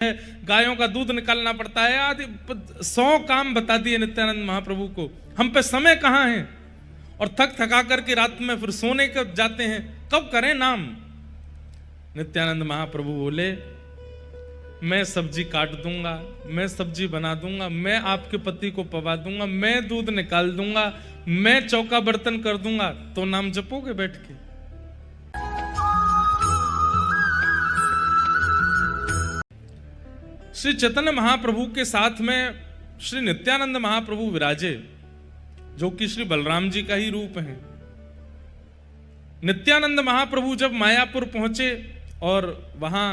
है, गायों का दूध निकालना पड़ता है, आदि 100 काम बता दिए नित्यानंद महाप्रभु को। हम पे समय कहाँ है, और थक थका करके रात में फिर सोने कब जाते हैं, कब करें नाम। नित्यानंद महाप्रभु बोले, मैं सब्जी काट दूंगा, मैं सब्जी बना दूंगा, मैं आपके पति को पवा दूंगा, मैं दूध निकाल दूंगा, मैं चौका बर्तन कर दूंगा, तो नाम जपोगे बैठ के। श्री चैतन्य महाप्रभु के साथ में श्री नित्यानंद महाप्रभु विराजे, जो कि श्री बलराम जी का ही रूप है। नित्यानंद महाप्रभु जब मायापुर पहुंचे और वहां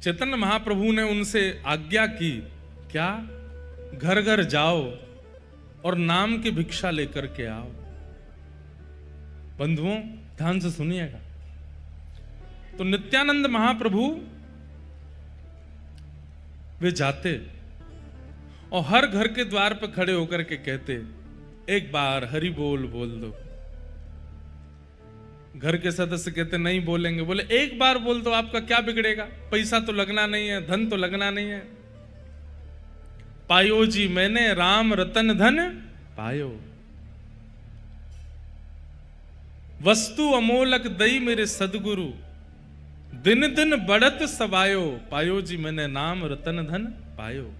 चैतन्य महाप्रभु ने उनसे आज्ञा की, क्या, घर घर जाओ और नाम की भिक्षा लेकर के आओ। बंधुओं ध्यान से सुनिएगा। तो नित्यानंद महाप्रभु वे जाते और हर घर के द्वार पर खड़े होकर के कहते, एक बार हरि बोल बोल दो। घर के सदस्य कहते नहीं बोलेंगे। बोले एक बार बोल दो, आपका क्या बिगड़ेगा, पैसा तो लगना नहीं है, धन तो लगना नहीं है। पायो जी मैंने राम रतन धन पायो, वस्तु अमोलक दई मेरे सदगुरु, दिन दिन बढ़त सवायो, पायो जी मैंने नाम रतन धन पायो।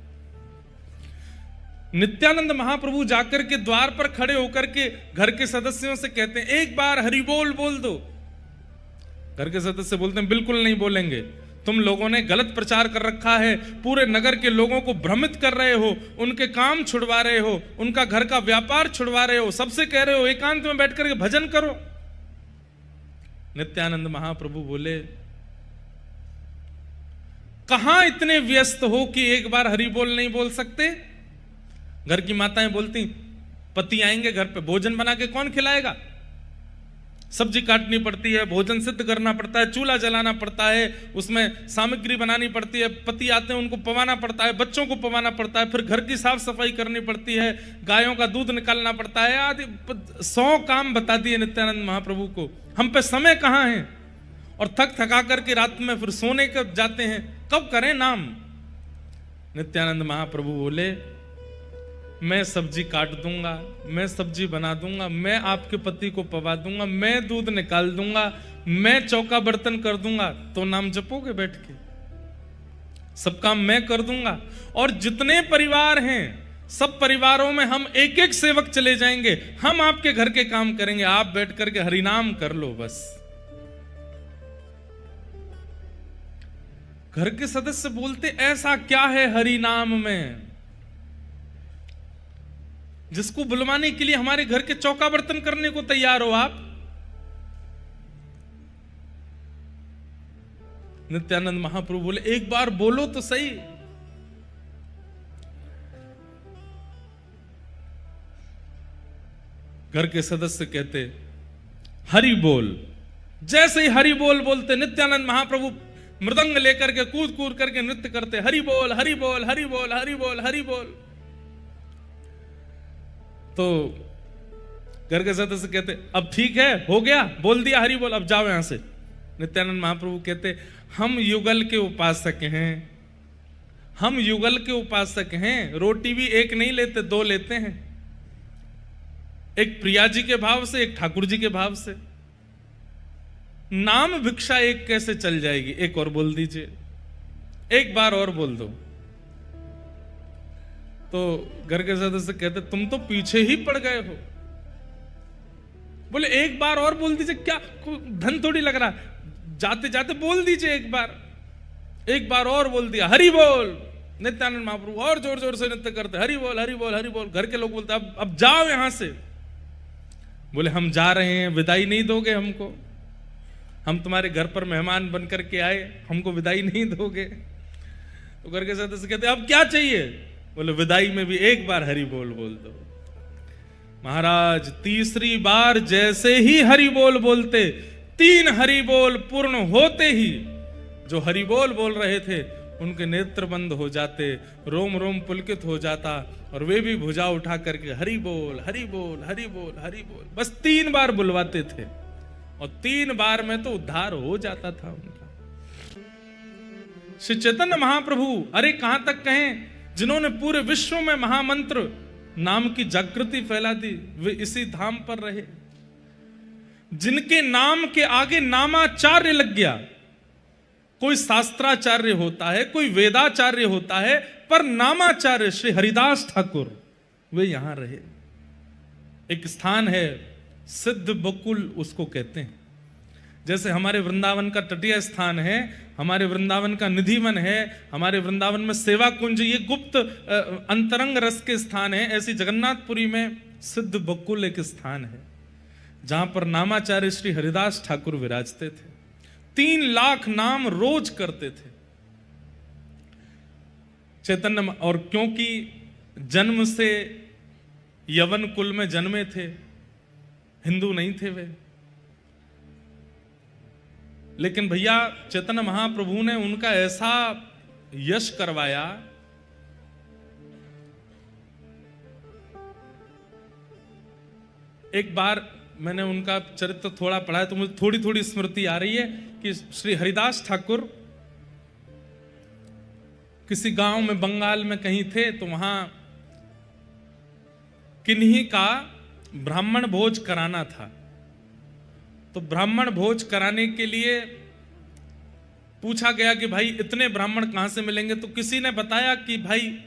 नित्यानंद महाप्रभु जाकर के द्वार पर खड़े होकर के घर के सदस्यों से कहते हैं, एक बार हरि बोल बोल दो। घर के सदस्य बोलते हैं, बिल्कुल नहीं बोलेंगे, तुम लोगों ने गलत प्रचार कर रखा है, पूरे नगर के लोगों को भ्रमित कर रहे हो, उनके काम छुड़वा रहे हो, उनका घर का व्यापार छुड़वा रहे हो, सबसे कह रहे हो एकांत में बैठ करके भजन करो। नित्यानंद महाप्रभु बोले, कहां इतने व्यस्त हो कि एक बार हरि बोल नहीं बोल सकते। घर की माताएं बोलती, पति आएंगे घर पे, भोजन बना के कौन खिलाएगा, सब्जी काटनी पड़ती है, भोजन सिद्ध करना पड़ता है, चूल्हा जलाना पड़ता है, उसमें सामग्री बनानी पड़ती है, पति आते हैं उनको पवाना पड़ता है, बच्चों को पवाना पड़ता है, फिर घर की साफ सफाई करनी पड़ती है, गायों का दूध निकालना पड़ता है, आदि 100 काम बता दिए नित्यानंद महाप्रभु को। हम पे समय कहाँ है, और थक थका करके रात में फिर सोने कब जाते हैं, कब करें नाम। नित्यानंद महाप्रभु बोले, मैं सब्जी काट दूंगा, मैं सब्जी बना दूंगा, मैं आपके पति को पवा दूंगा, मैं दूध निकाल दूंगा, मैं चौका बर्तन कर दूंगा, तो नाम जपोगे बैठ के। सब काम मैं कर दूंगा, और जितने परिवार हैं सब परिवारों में हम एक एक सेवक चले जाएंगे, हम आपके घर के काम करेंगे, आप बैठ करके हरिनाम कर लो बस। घर के सदस्य बोलते, ऐसा क्या है हरि नाम में जिसको बुलवाने के लिए हमारे घर के चौका बर्तन करने को तैयार हो आप। नित्यानंद महाप्रभु बोले, एक बार बोलो तो सही। घर के सदस्य कहते, हरि बोल। जैसे ही हरि बोल बोलते, नित्यानंद महाप्रभु मृदंग लेकर के कूद कूद करके नृत्य करते, हरि बोल हरि बोल हरि बोल हरि बोल हरि बोल। तो घर के सदस्य कहते, अब ठीक है, हो गया, बोल दिया हरि बोल, अब जाओ यहां से। नित्यानंद महाप्रभु कहते, हम युगल के उपासक हैं, हम युगल के उपासक हैं, रोटी भी एक नहीं लेते, 2 लेते हैं, एक प्रिया जी के भाव से, एक ठाकुर जी के भाव से। नाम भिक्षा एक कैसे चल जाएगी, एक और बोल दीजिए, एक बार और बोल दो। तो घर के सदस्य कहते, तुम तो पीछे ही पड़ गए हो। बोले एक बार और बोल दीजिए, क्या धन थोड़ी लग रहा, जाते जाते बोल दीजिए एक बार और बोल दिया, हरि बोल। नित्यानंद महाप्रभु और जोर जोर से नृत्य करते, हरि बोल हरि बोल हरि बोल। घर के लोग बोलते, अब जाओ यहां से। बोले हम जा रहे हैं, विदाई नहीं दोगे हमको, हम तुम्हारे घर पर मेहमान बन करके आए, हमको विदाई नहीं दोगे। तो घर के सदस्य कहते, अब क्या चाहिए। बोले विदाई में भी एक बार हरि बोल बोल दो। महाराज तीसरी बार जैसे ही हरि बोल बोलते, 3 हरि बोल पूर्ण होते ही जो हरि बोल बोल रहे थे उनके नेत्र बंद हो जाते, रोम रोम पुलकित हो जाता, और वे भी भुजा उठा करके हरि बोल हरि बोल हरि बोल हरि बोल, बस 3 बार बुलवाते थे, और 3 बार में तो उद्धार हो जाता था उनका। श्री चैतन्य महाप्रभु अरे कहां तक कहें, जिन्होंने पूरे विश्व में महामंत्र नाम की जागृति फैला दी, वे इसी धाम पर रहे। जिनके नाम के आगे नामाचार्य लग गया, कोई शास्त्राचार्य होता है, कोई वेदाचार्य होता है, पर नामाचार्य श्री हरिदास ठाकुर वे यहां रहे। एक स्थान है सिद्ध बकुल उसको कहते हैं। जैसे हमारे वृंदावन का तटीय स्थान है, हमारे वृंदावन का निधिवन है, हमारे वृंदावन में सेवा कुंज ये गुप्त अंतरंग रस के स्थान है, ऐसी जगन्नाथपुरी में सिद्ध बकुल एक स्थान है जहां पर नामाचार्य श्री हरिदास ठाकुर विराजते थे। 3 लाख नाम रोज करते थे चैतन्य। और क्योंकि जन्म से यवन कुल में जन्मे थे, हिंदू नहीं थे वे, लेकिन भैया चैतन्य महाप्रभु ने उनका ऐसा यश करवाया, एक बार मैंने उनका चरित्र थोड़ा पढ़ा है तो मुझे थोड़ी थोड़ी स्मृति आ रही है कि श्री हरिदास ठाकुर किसी गांव में बंगाल में कहीं थे, तो वहां किन्हीं का ब्राह्मण भोज कराना था। तो ब्राह्मण भोज कराने के लिए पूछा गया कि भाई इतने ब्राह्मण कहां से मिलेंगे, तो किसी ने बताया कि भाई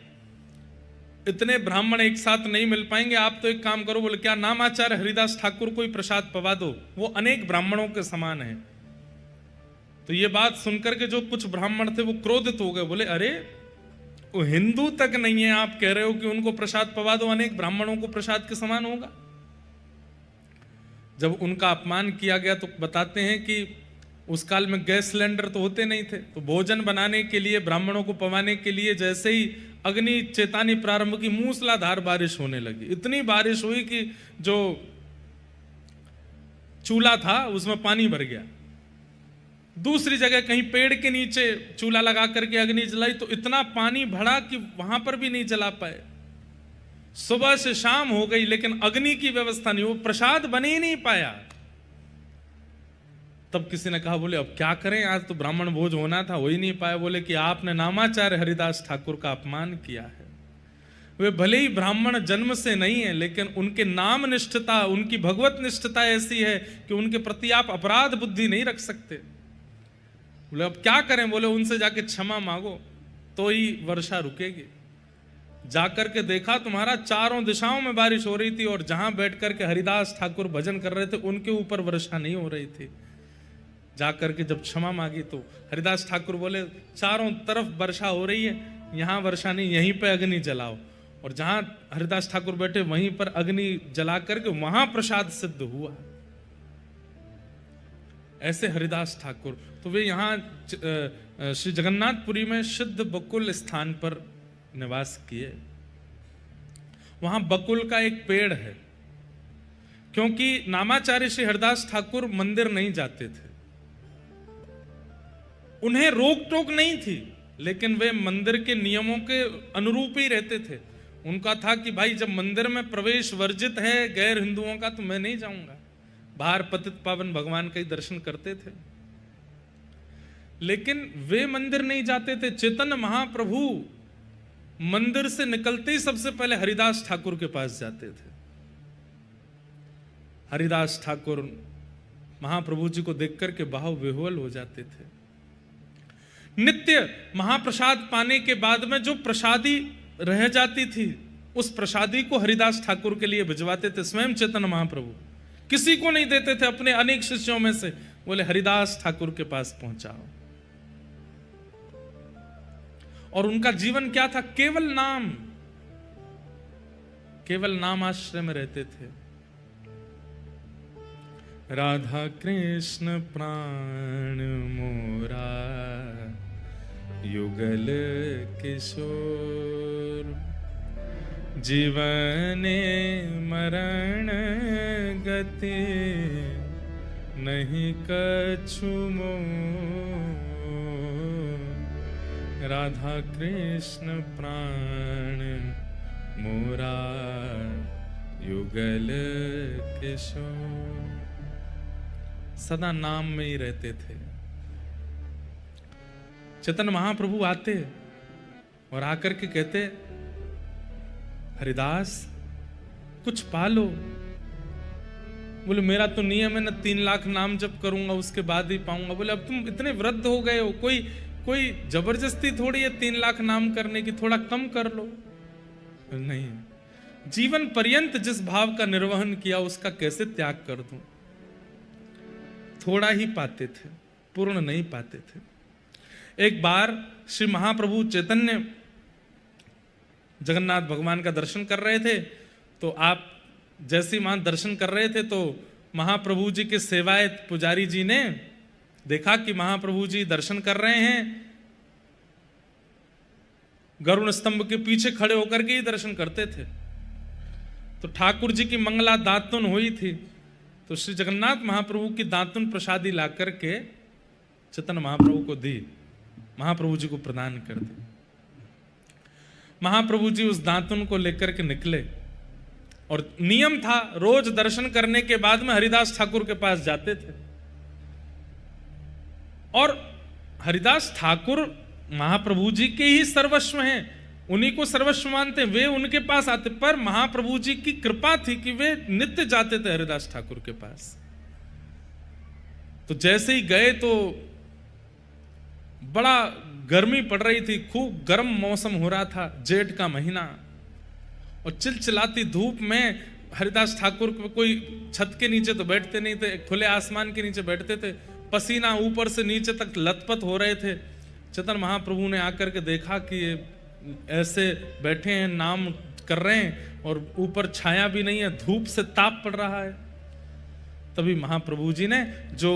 इतने ब्राह्मण एक साथ नहीं मिल पाएंगे, आप तो एक काम करो, बोले क्या, नामाचार्य हरिदास ठाकुर को ही प्रसाद पवा दो, वो अनेक ब्राह्मणों के समान है। तो ये बात सुनकर के जो कुछ ब्राह्मण थे वो क्रोधित हो गए, बोले अरे वो हिंदू तक नहीं है, आप कह रहे हो कि उनको प्रसाद पवा दो, अनेक ब्राह्मणों को प्रसाद के समान होगा। जब उनका अपमान किया गया तो बताते हैं कि उस काल में गैस सिलेंडर तो होते नहीं थे, तो भोजन बनाने के लिए, ब्राह्मणों को पवाने के लिए जैसे ही अग्नि चेतानी प्रारंभ की, मूसलाधार बारिश होने लगी। इतनी बारिश हुई कि जो चूल्हा था उसमें पानी भर गया। दूसरी जगह कहीं पेड़ के नीचे चूल्हा लगा करके अग्नि जलाई तो इतना पानी भरा कि वहां पर भी नहीं जला पाए। सुबह से शाम हो गई लेकिन अग्नि की व्यवस्था नहीं, वो प्रसाद बन ही नहीं पाया। तब किसी ने कहा, बोले अब क्या करें, आज तो ब्राह्मण भोज होना था, हो ही नहीं पाया। बोले कि आपने नामाचार्य हरिदास ठाकुर का अपमान किया है। वे भले ही ब्राह्मण जन्म से नहीं है, लेकिन उनके नाम निष्ठता, उनकी भगवत निष्ठता ऐसी है कि उनके प्रति आप अपराध बुद्धि नहीं रख सकते। बोले अब क्या करें, बोले उनसे जाके क्षमा मांगो तो ही वर्षा रुकेगी। जाकर के देखा तुम्हारा चारों दिशाओं में बारिश हो रही थी और जहां बैठ करके हरिदास ठाकुर भजन कर रहे थे उनके ऊपर वर्षा नहीं हो रही थी। जाकर के जब क्षमा मांगी तो हरिदास ठाकुर बोले चारों तरफ वर्षा हो रही है, यहां वर्षा नहीं, यहीं पे अग्नि जलाओ। और जहां हरिदास ठाकुर बैठे वहीं पर अग्नि जला करके वहां प्रसाद सिद्ध हुआ। ऐसे हरिदास ठाकुर, तो वे यहाँ श्री जगन्नाथपुरी में सिद्ध बकुल स्थान पर निवास किए। वहां बकुल का एक पेड़ है, क्योंकि नामाचार्य श्री हरिदास ठाकुर मंदिर नहीं जाते थे, उन्हें रोक टोक नहीं थी, लेकिन वे मंदिर के नियमों के अनुरूप ही रहते थे। उनका था कि भाई जब मंदिर में प्रवेश वर्जित है गैर हिंदुओं का तो मैं नहीं जाऊंगा, बाहर पतित पावन भगवान का ही दर्शन करते थे। लेकिन वे मंदिर नहीं जाते थे। चैतन्य महाप्रभु मंदिर से निकलते ही सबसे पहले हरिदास ठाकुर के पास जाते थे। हरिदास ठाकुर महाप्रभु जी को देख करके भाव विह्वल हो जाते थे। नित्य महाप्रसाद पाने के बाद में जो प्रसादी रह जाती थी उस प्रसादी को हरिदास ठाकुर के लिए भिजवाते थे स्वयं चैतन्य महाप्रभु, किसी को नहीं देते थे। अपने अनेक शिष्यों में से बोले हरिदास ठाकुर के पास पहुंचाओ। और उनका जीवन क्या था, केवल नाम, केवल नाम आश्रय में रहते थे। राधा कृष्ण प्राण मोरा युगल किशोर, जीवने मरण गति नहीं कछु मोर। राधा कृष्ण प्राण मोरा युगल किशोर। सदा नाम में ही रहते थे। चैतन्य महाप्रभु आते और आकर के कहते, हरिदास कुछ पालो। बोले मेरा तो नियम है ना 3 लाख नाम जप करूंगा उसके बाद ही पाऊंगा। बोले अब तुम इतने वृद्ध हो गए हो, कोई जबरदस्ती थोड़ी है 3 लाख नाम करने की, थोड़ा कम कर लो। नहीं, जीवन पर्यंत जिस भाव का निर्वहन किया उसका कैसे त्याग कर दूं। थोड़ा ही पाते थे, पूर्ण नहीं पाते थे। एक बार श्री महाप्रभु चैतन्य जगन्नाथ भगवान का दर्शन कर रहे थे, तो आप जैसे ही वहां दर्शन कर रहे थे तो महाप्रभु जी के सेवायत पुजारी जी ने देखा कि महाप्रभु जी दर्शन कर रहे हैं, गरुड़ स्तंभ के पीछे खड़े होकर के ही दर्शन करते थे। तो ठाकुर जी की मंगला दातुन हुई थी, तो श्री जगन्नाथ महाप्रभु की दातुन प्रसादी ला करके चैतन्य महाप्रभु को दी, महाप्रभु जी को प्रदान कर दी। महाप्रभु जी उस दातुन को लेकर के निकले और नियम था रोज दर्शन करने के बाद में हरिदास ठाकुर के पास जाते थे। और हरिदास ठाकुर महाप्रभु जी के ही सर्वस्व हैं, उन्हीं को सर्वस्व मानते, वे उनके पास आते। पर महाप्रभु जी की कृपा थी कि वे नित्य जाते थे हरिदास ठाकुर के पास। तो जैसे ही गए तो बड़ा गर्मी पड़ रही थी, खूब गर्म मौसम हो रहा था, जेठ का महीना, और चिलचिलाती धूप में हरिदास ठाकुर कोई छत के नीचे तो बैठते नहीं थे, खुले आसमान के नीचे बैठते थे, पसीना ऊपर से नीचे तक लथपथ हो रहे थे। चैतन्य महाप्रभु ने आकर के देखा कि ये ऐसे बैठे हैं, नाम कर रहे हैं और ऊपर छाया भी नहीं है, धूप से ताप पड़ रहा है। तभी महाप्रभु जी ने, जो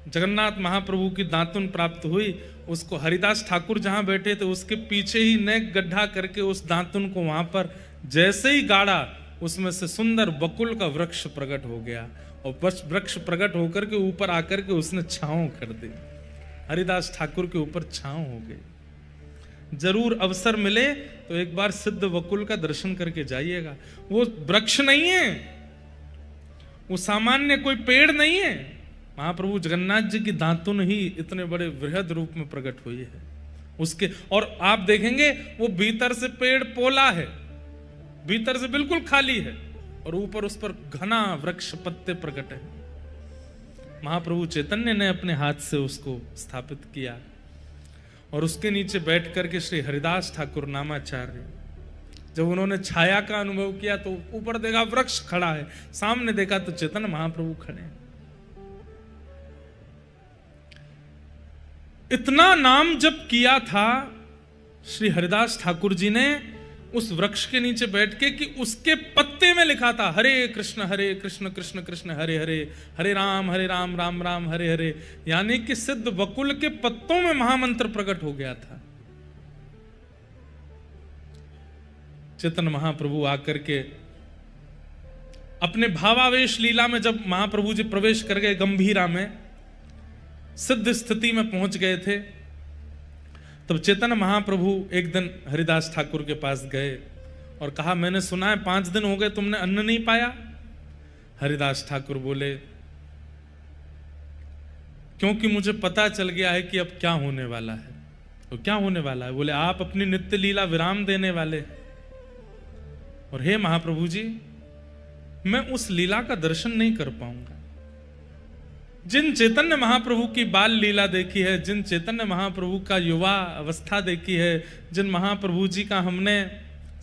जगन्नाथ महाप्रभु की दातुन प्राप्त हुई, उसको हरिदास ठाकुर जहां बैठे थे उसके पीछे ही नेक गड्ढा करके उस दातुन को वहां पर जैसे ही गाड़ा, उसमें से सुंदर बकुल का वृक्ष प्रकट हो गया और वृक्ष प्रकट होकर के ऊपर आकर के उसने छांव कर दी। हरिदास ठाकुर के ऊपर छांव हो गई। जरूर अवसर मिले तो एक बार सिद्ध बकुल का दर्शन करके जाइएगा। वो वृक्ष नहीं है, वो सामान्य कोई पेड़ नहीं है, महाप्रभु जगन्नाथ जी की दातुन ही इतने बड़े वृहद रूप में प्रकट हुई है उसके। और आप देखेंगे वो भीतर से पेड़ पोला है, भीतर से बिल्कुल खाली है, और ऊपर उस पर घना वृक्ष पत्ते प्रकट है। महाप्रभु चैतन्य ने अपने हाथ से उसको स्थापित किया और उसके नीचे बैठ करके श्री हरिदास ठाकुर नामाचार्य, जब उन्होंने छाया का अनुभव किया तो ऊपर देखा वृक्ष खड़ा है, सामने देखा तो चैतन्य महाप्रभु खड़े हैं। इतना नाम जब किया था श्री हरिदास ठाकुर जी ने उस वृक्ष के नीचे बैठ के कि उसके पत्ते में लिखा था हरे कृष्ण कृष्ण कृष्ण हरे हरे, हरे राम राम राम हरे हरे। यानी कि सिद्ध बकुल के पत्तों में महामंत्र प्रकट हो गया था। चैतन्य महाप्रभु आकर के अपने भावावेश लीला में जब महाप्रभु जी प्रवेश कर गए गंभीरा में, सिद्ध स्थिति में पहुंच गए थे, तब चैतन्य महाप्रभु एक दिन हरिदास ठाकुर के पास गए और कहा, मैंने सुना है 5 दिन हो गए तुमने अन्न नहीं पाया। हरिदास ठाकुर बोले, क्योंकि मुझे पता चल गया है कि अब क्या होने वाला है। तो क्या होने वाला है? बोले, आप अपनी नित्य लीला विराम देने वाले, और हे महाप्रभु जी, मैं उस लीला का दर्शन नहीं कर पाऊंगा। जिन चैतन्य महाप्रभु की बाल लीला देखी है, जिन चैतन्य महाप्रभु का युवा अवस्था देखी है, जिन महाप्रभु जी का हमने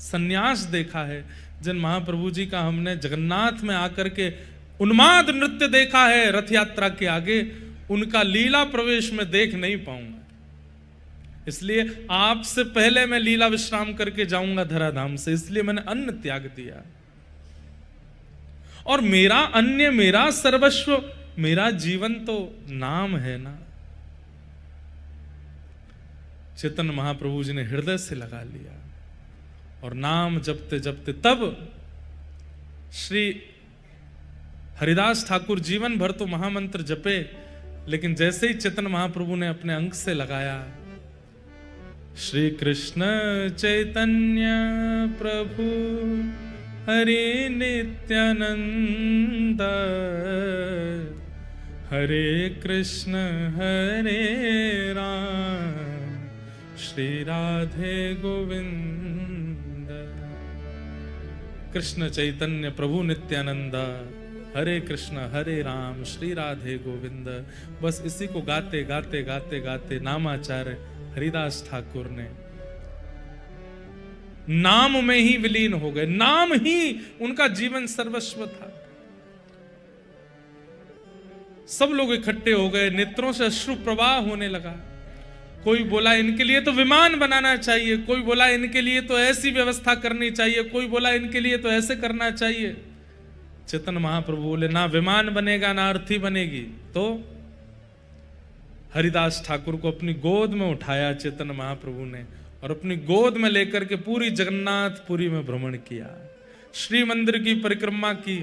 सन्यास देखा है, जिन महाप्रभु जी का हमने जगन्नाथ में आकर के उन्माद नृत्य देखा है रथ यात्रा के आगे, उनका लीला प्रवेश में देख नहीं पाऊंगा। इसलिए आपसे पहले मैं लीला विश्राम करके जाऊंगा धराधाम से, इसलिए मैंने अन्न त्याग दिया। और मेरा अन्य, मेरा सर्वस्व, मेरा जीवन तो नाम है ना। चैतन्य महाप्रभु जी ने हृदय से लगा लिया और नाम जपते जपते, तब श्री हरिदास ठाकुर जीवन भर तो महामंत्र जपे, लेकिन जैसे ही चैतन्य महाप्रभु ने अपने अंग से लगाया, श्री कृष्ण चैतन्य प्रभु हरे नित्यानंद, हरे कृष्ण हरे राम श्री राधे गोविंद। कृष्ण चैतन्य प्रभु नित्यानंद, हरे कृष्ण हरे राम, श्री राधे गोविंद। बस इसी को गाते गाते गाते गाते नामाचार्य हरिदास ठाकुर ने नाम में ही विलीन हो गए। नाम ही उनका जीवन सर्वस्व था। सब लोग इकट्ठे हो गए, नेत्रों से अश्रु प्रवाह होने लगा। कोई बोला इनके लिए तो विमान बनाना चाहिए, कोई बोला इनके लिए तो ऐसी व्यवस्था करनी चाहिए, कोई बोला इनके लिए तो ऐसे करना चाहिए। चेतन महाप्रभु बोले ना विमान बनेगा ना अर्थी बनेगी। तो हरिदास ठाकुर को अपनी गोद में उठाया चेतन महाप्रभु ने और अपनी गोद में लेकर के पूरी जगन्नाथपुरी में भ्रमण किया, श्री मंदिर की परिक्रमा की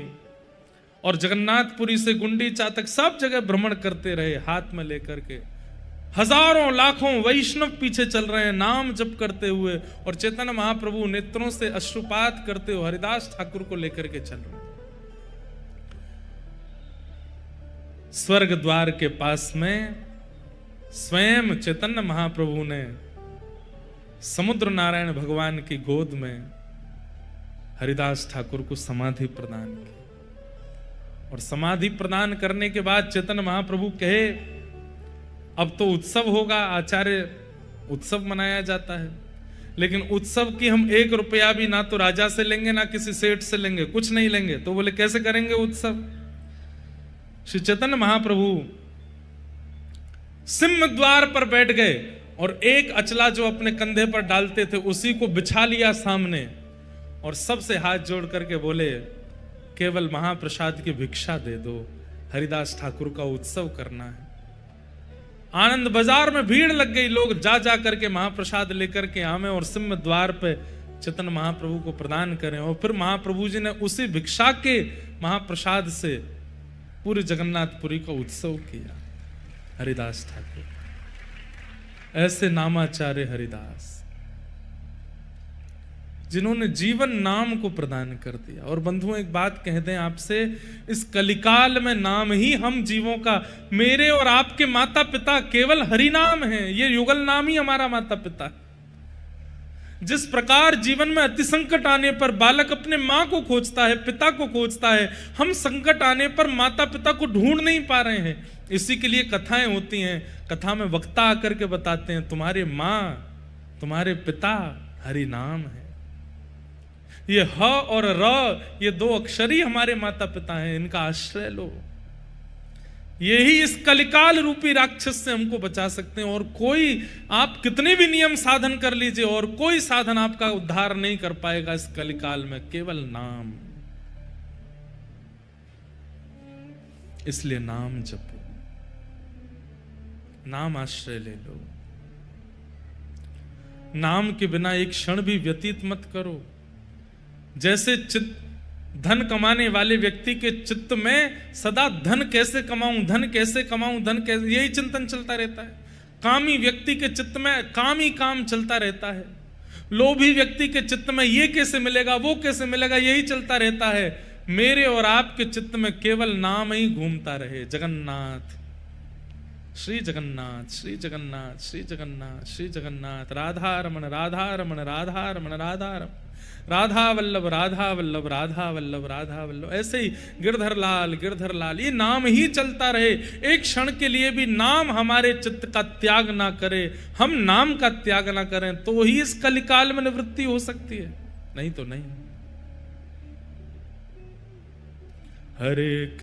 और जगन्नाथपुरी से गुंडीचा तक सब जगह भ्रमण करते रहे हाथ में लेकर के। हजारों लाखों वैष्णव पीछे चल रहे हैं नाम जप करते हुए और चेतन महाप्रभु नेत्रों से अश्रुपात करते हुए हरिदास ठाकुर को लेकर के चल रहे। स्वर्ग द्वार के पास में स्वयं चैतन्य महाप्रभु ने समुद्र नारायण भगवान की गोद में हरिदास ठाकुर को समाधि प्रदान की और समाधि प्रदान करने के बाद चैतन्य महाप्रभु कहे अब तो उत्सव होगा। आचार्य उत्सव मनाया जाता है, लेकिन उत्सव की हम 1 रुपया भी ना तो राजा से लेंगे ना किसी सेठ से लेंगे, कुछ नहीं लेंगे। तो बोले कैसे करेंगे उत्सव? श्री चैतन्य महाप्रभु सिंह द्वार पर बैठ गए और एक अचला जो अपने कंधे पर डालते थे उसी को बिछा लिया सामने और सबसे हाथ जोड़ करके बोले केवल महाप्रसाद की भिक्षा दे दो, हरिदास ठाकुर का उत्सव करना है। आनंद बाजार में भीड़ लग गई, लोग जा जा करके महाप्रसाद लेकर के आवे और सिंह द्वार पे चैतन्य महाप्रभु को प्रदान करें। और फिर महाप्रभु जी ने उसी भिक्षा के महाप्रसाद से पूरी जगन्नाथपुरी का उत्सव किया। हरिदास ठाकुर ऐसे नामाचार्य हरिदास जिन्होंने जीवन नाम को प्रदान कर दिया। और बंधुओं एक बात कह दें आपसे, इस कलिकाल में नाम ही हम जीवों का, मेरे और आपके माता पिता केवल हरि नाम है। ये युगल नाम ही हमारा माता पिता है। जिस प्रकार जीवन में अति संकट आने पर बालक अपने माँ को खोजता है, पिता को खोजता है, हम संकट आने पर माता पिता को ढूंढ नहीं पा रहे हैं। इसी के लिए कथाएं होती हैं। कथा में वक्ता आकर के बताते हैं तुम्हारे माँ तुम्हारे पिता हरि नाम है। ये ह और र ये 2 अक्षर ही हमारे माता पिता हैं, इनका आश्रय लो। यही इस कलिकाल रूपी राक्षस से हमको बचा सकते हैं। और कोई आप कितने भी नियम साधन कर लीजिए और कोई साधन आपका उद्धार नहीं कर पाएगा इस कलिकाल में, केवल नाम। इसलिए नाम जपो, नाम आश्रय ले लो। नाम के बिना एक क्षण भी व्यतीत मत करो। जैसे धन कमाने वाले व्यक्ति के चित्त में सदा धन कैसे कमाऊं, धन कैसे कमाऊं, धन कैसे, यही चिंतन चलता रहता है। कामी व्यक्ति के चित्त में काम ही काम चलता रहता है। लोभी व्यक्ति के चित्त में ये कैसे मिलेगा, वो कैसे मिलेगा, यही चलता रहता है। मेरे और आपके चित्त में केवल नाम ही घूमता रहे। जगन्नाथ, श्री जगन्नाथ, श्री जगन्नाथ, श्री जगन्नाथ, श्री जगन्नाथ, राधा रमण, राधा रमण, राधा रमण, राधा रमण, राधा वल्लभ, राधा वल्लभ, राधा वल्लभ, राधा वल्लभ। ऐसे ही गिरधर लाल, गिरधर लाल, ये नाम ही चलता रहे। एक क्षण के लिए भी नाम हमारे चित्त का त्याग ना करे, हम नाम का त्याग ना करें, तो ही इस कलिकाल में निवृत्ति हो सकती है, नहीं तो नहीं। हरे